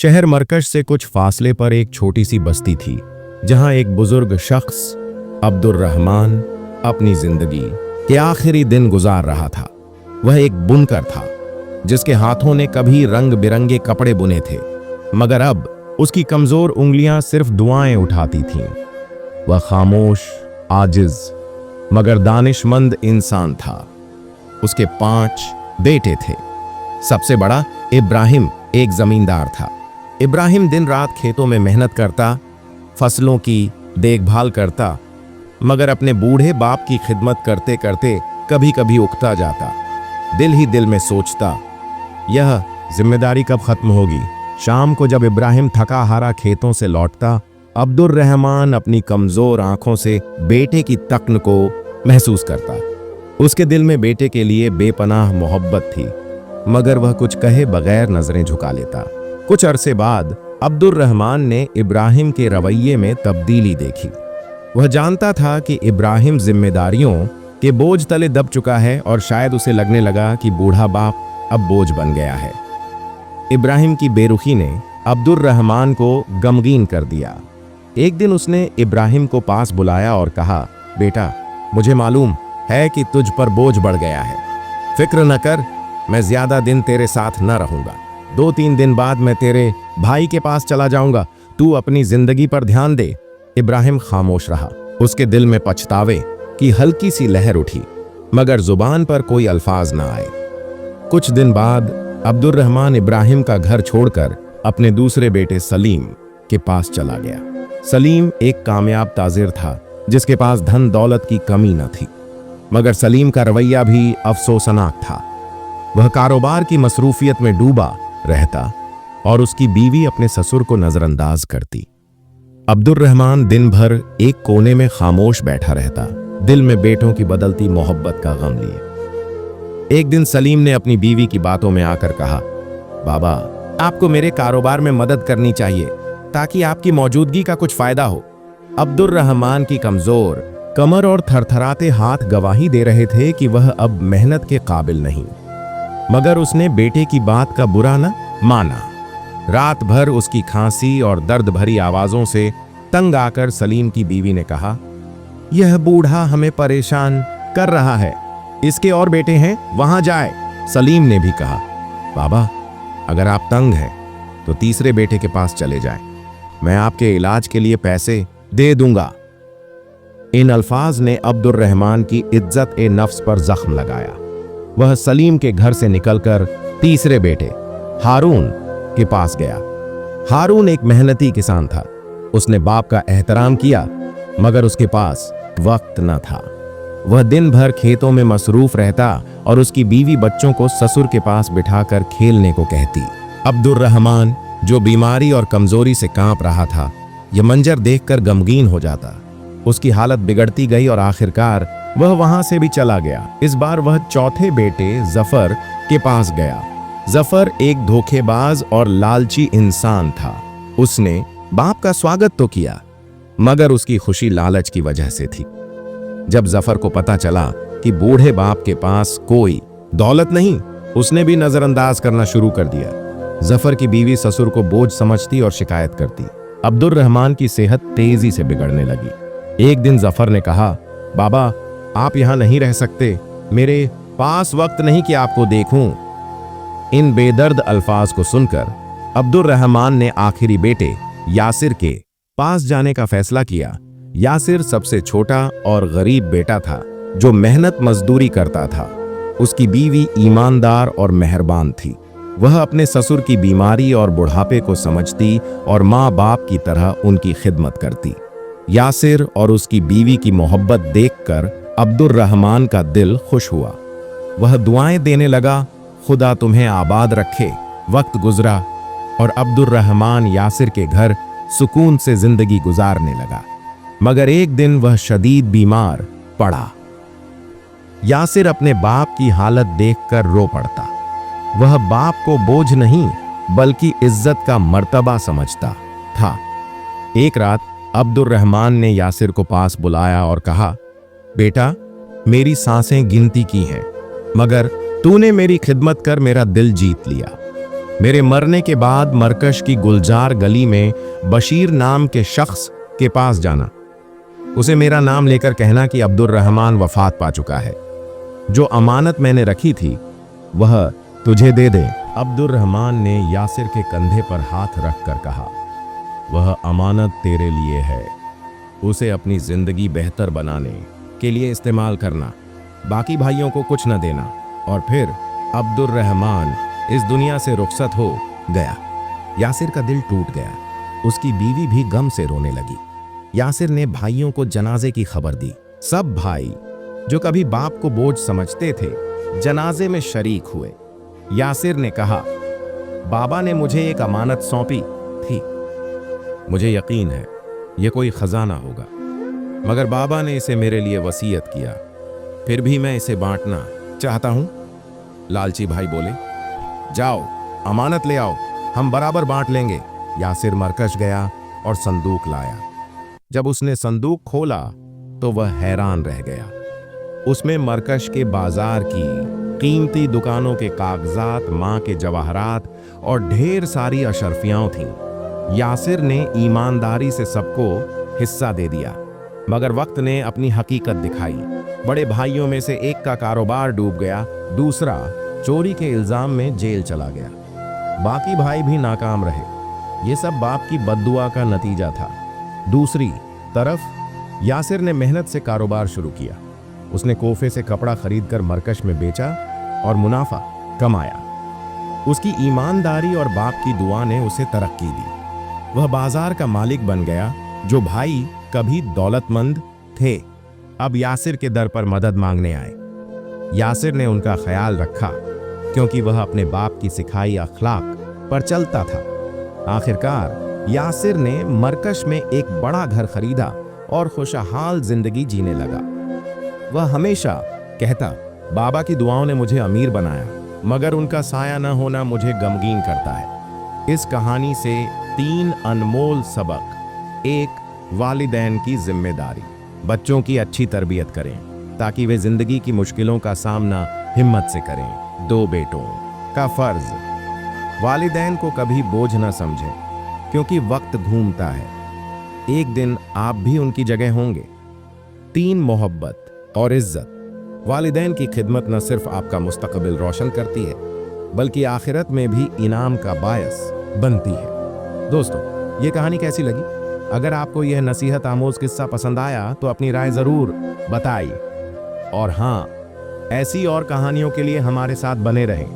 शहर मरकज से कुछ फासले पर एक छोटी सी बस्ती थी, जहां एक बुजुर्ग शख्स अब्दुर्रहमान अपनी जिंदगी के आखिरी दिन गुजार रहा था। वह एक बुनकर था जिसके हाथों ने कभी रंग बिरंगे कपड़े बुने थे, मगर अब उसकी कमजोर उंगलियां सिर्फ दुआएं उठाती थीं। वह खामोश, आजिज मगर दानिशमंद इंसान था। उसके 5 बेटे थे। सबसे बड़ा इब्राहिम एक जमींदार था। इब्राहिम दिन रात खेतों में मेहनत करता, फसलों की देखभाल करता, मगर अपने बूढ़े बाप की खिदमत करते करते कभी कभी उकता जाता। दिल ही दिल में सोचता, यह जिम्मेदारी कब खत्म होगी। शाम को जब इब्राहिम थका हारा खेतों से लौटता, अब्दुर्रहमान अपनी कमजोर आंखों से बेटे की तक्न को महसूस करता। उसके दिल में बेटे के लिए बेपनाह मोहब्बत थी, मगर वह कुछ कहे बगैर नजरें झुका लेता। कुछ अरसे बाद अब्दुर्रहमान ने इब्राहिम के रवैये में तब्दीली देखी। वह जानता था कि इब्राहिम जिम्मेदारियों के बोझ तले दब चुका है और शायद उसे लगने लगा कि बूढ़ा बाप अब बोझ बन गया है। इब्राहिम की बेरुखी ने अब्दुर्रहमान को गमगीन कर दिया। एक दिन उसने इब्राहिम को पास बुलाया और कहा, बेटा, मुझे मालूम है कि तुझ पर बोझ बढ़ गया है। फिक्र न कर, मैं ज्यादा दिन तेरे साथ न रहूंगा। 2-3 दिन बाद मैं तेरे भाई के पास चला जाऊंगा। तू अपनी जिंदगी पर ध्यान दे। इब्राहिम खामोश रहा। उसके दिल में पछतावे की हल्की सी लहर उठी, मगर जुबान पर कोई अल्फाज ना आए। कुछ दिन बाद अब्दुर्रहमान इब्राहिम का घर छोड़कर अपने दूसरे बेटे सलीम के पास चला गया। सलीम एक कामयाब ताजिर था जिसके पास धन दौलत की कमी न थी, मगर सलीम का रवैया भी अफसोसनाक था। वह कारोबार की मसरूफियत में डूबा रहता और उसकी बीवी अपने ससुर को नजरअंदाज करती। अब्दुर्रहमान दिन भर एक कोने में खामोश बैठा रहता, दिल में बेटों की बदलती मोहब्बत का गम लिए। एक दिन सलीम ने अपनी बीवी की बातों में आकर कहा, बाबा, आपको मेरे कारोबार में मदद करनी चाहिए ताकि आपकी मौजूदगी का कुछ फायदा हो। अब्दुर्रहमान की कमजोर कमर और थरथराते हाथ गवाही दे रहे थे कि वह अब मेहनत के काबिल नहीं, मगर उसने बेटे की बात का बुरा न माना। रात भर उसकी खांसी और दर्द भरी आवाजों से तंग आकर सलीम की बीवी ने कहा, यह बूढ़ा हमें परेशान कर रहा है, इसके और बेटे हैं, वहां जाए। सलीम ने भी कहा, बाबा, अगर आप तंग हैं तो तीसरे बेटे के पास चले जाएं, मैं आपके इलाज के लिए पैसे दे दूंगा। इन अल्फाज ने अब्दुर्रहमान की इज्जत ए नफ्स पर जख्म लगाया। वह सलीम के घर से निकलकर तीसरे बेटे हारून के पास गया। हारून एक मेहनती किसान था। उसने बाप का एहतराम किया, मगर उसके पास वक्त न था। वह दिन भर खेतों में मसरूफ रहता और उसकी बीवी बच्चों को ससुर के पास बिठाकर खेलने को कहती। अब्दुर्रहमान, जो बीमारी और कमजोरी से कांप रहा था, यह मंजर देखकर गमगीन हो जाता। उसकी हालत बिगड़ती गई और आखिरकार वह वहां से भी चला गया। इस बार वह चौथे बेटे जफर के पास गया। जफर एक धोखेबाज और लालची इंसान था। उसने बाप का स्वागत तो किया, मगर उसकी खुशी लालच की वजह से थी। जब जफर को पता चला कि बूढ़े बाप के पास कोई दौलत नहीं, उसने भी नजरअंदाज करना शुरू कर दिया। जफर की बीवी ससुर को बोझ समझती और शिकायत करती। अब्दुर्रहमान की सेहत तेजी से बिगड़ने लगी। एक दिन जफर ने कहा, बाबा, आप यहां नहीं रह सकते, मेरे पास वक्त नहीं कि आपको देखूं। इन बेदर्द अल्फाज को सुनकर अब्दुर्रहमान ने आखिरी बेटे यासिर के पास जाने का फैसला किया। यासिर सबसे छोटा और गरीब बेटा था, जो मेहनत मजदूरी करता था। उसकी बीवी ईमानदार और मेहरबान थी। वह अपने ससुर की बीमारी और बुढ़ापे को समझती और माँ बाप की तरह उनकी खिदमत करती। यासिर और उसकी बीवी की मोहब्बत देखकर अब्दुर्रहमान का दिल खुश हुआ। वह दुआएं देने लगा, खुदा तुम्हें आबाद रखे। वक्त गुजरा और अब्दुर्रहमान यासिर के घर सुकून से जिंदगी गुजारने लगा, मगर एक दिन वह शदीद बीमार पड़ा। यासिर अपने बाप की हालत देखकर रो पड़ता। वह बाप को बोझ नहीं बल्कि इज्जत का मर्तबा समझता था। एक रात अब्दुर्रहमान ने यासिर को पास बुलाया और कहा, बेटा, मेरी सांसें गिनती की हैं, मगर तूने मेरी खिदमत कर मेरा दिल जीत लिया। मेरे मरने के बाद मरकश की गुलजार गली में बशीर नाम के शख्स के पास जाना। उसे मेरा नाम लेकर कहना कि अब्दुर्रहमान वफात पा चुका है। जो अमानत मैंने रखी थी वह तुझे दे दे। अब्दुर्रहमान ने यासिर के कंधे पर हाथ रखकर कहा, वह अमानत तेरे लिए है, उसे अपनी जिंदगी बेहतर बनाने के लिए इस्तेमाल करना, बाकी भाइयों को कुछ न देना। और फिर अब्दुर्रहमान इस दुनिया से रुखसत हो गया। यासिर का दिल टूट गया। उसकी बीवी भी गम से रोने लगी। यासिर ने भाइयों को जनाजे की खबर दी। सब भाई जो कभी बाप को बोझ समझते थे जनाजे में शरीक हुए। यासिर ने कहा, बाबा ने मुझे एक अमानत सौंपी थी, मुझे यकीन है यह कोई खजाना होगा, मगर बाबा ने इसे मेरे लिए वसीयत किया, फिर भी मैं इसे बांटना चाहता हूं। लालची भाई बोले, जाओ अमानत ले आओ, हम बराबर बांट लेंगे। यासिर मरकश गया और संदूक लाया। जब उसने संदूक खोला तो वह हैरान रह गया। उसमें मरकश के बाजार की कीमती दुकानों के कागजात, मां के जवाहरात और ढेर सारी अशरफियां थीं। यासिर ने ईमानदारी से सबको हिस्सा दे दिया, मगर वक्त ने अपनी हकीकत दिखाई। बड़े भाइयों में से एक का कारोबार डूब गया, दूसरा चोरी के इल्जाम में जेल चला गया। बाकी भाई भी नाकाम रहे। ये सब बाप की बद्दुआ का नतीजा था। दूसरी तरफ यासिर ने मेहनत से कारोबार शुरू किया। उसने कोफे से कपड़ा खरीदकर मरकश में बेचा और मुनाफा कमाया। उसकी ईमानदारी और बाप की दुआ ने उसे तरक्की दी। वह बाजार का मालिक बन गया। जो भाई कभी दौलतमंद थे अब यासिर के दर पर मदद मांगने आए। यासिर ने उनका ख्याल रखा क्योंकि वह अपने बाप की सिखाई अखलाक पर चलता था। आखिरकार यासिर ने मरकश में एक बड़ा घर खरीदा और खुशहाल जिंदगी जीने लगा। वह हमेशा कहता, बाबा की दुआओं ने मुझे अमीर बनाया, मगर उनका साया न होना मुझे गमगीन करता है। इस कहानी से 3 अनमोल सबक। एक, वालिदैन की जिम्मेदारी। बच्चों की अच्छी तरबियत करें ताकि वे जिंदगी की मुश्किलों का सामना हिम्मत से करें। 2, बेटों का फर्ज। वालिदैन को कभी बोझ न समझें क्योंकि वक्त घूमता है, एक दिन आप भी उनकी जगह होंगे। 3, मोहब्बत और इज्जत। वालिदैन की खिदमत न सिर्फ आपका मुस्तकबिल रोशन करती है बल्कि आखिरत में भी इनाम का बायस बनती है। दोस्तों, ये कहानी कैसी लगी? अगर आपको यह नसीहत आमोज किस्सा पसंद आया तो अपनी राय जरूर बताइए। और हाँ, ऐसी और कहानियों के लिए हमारे साथ बने रहें।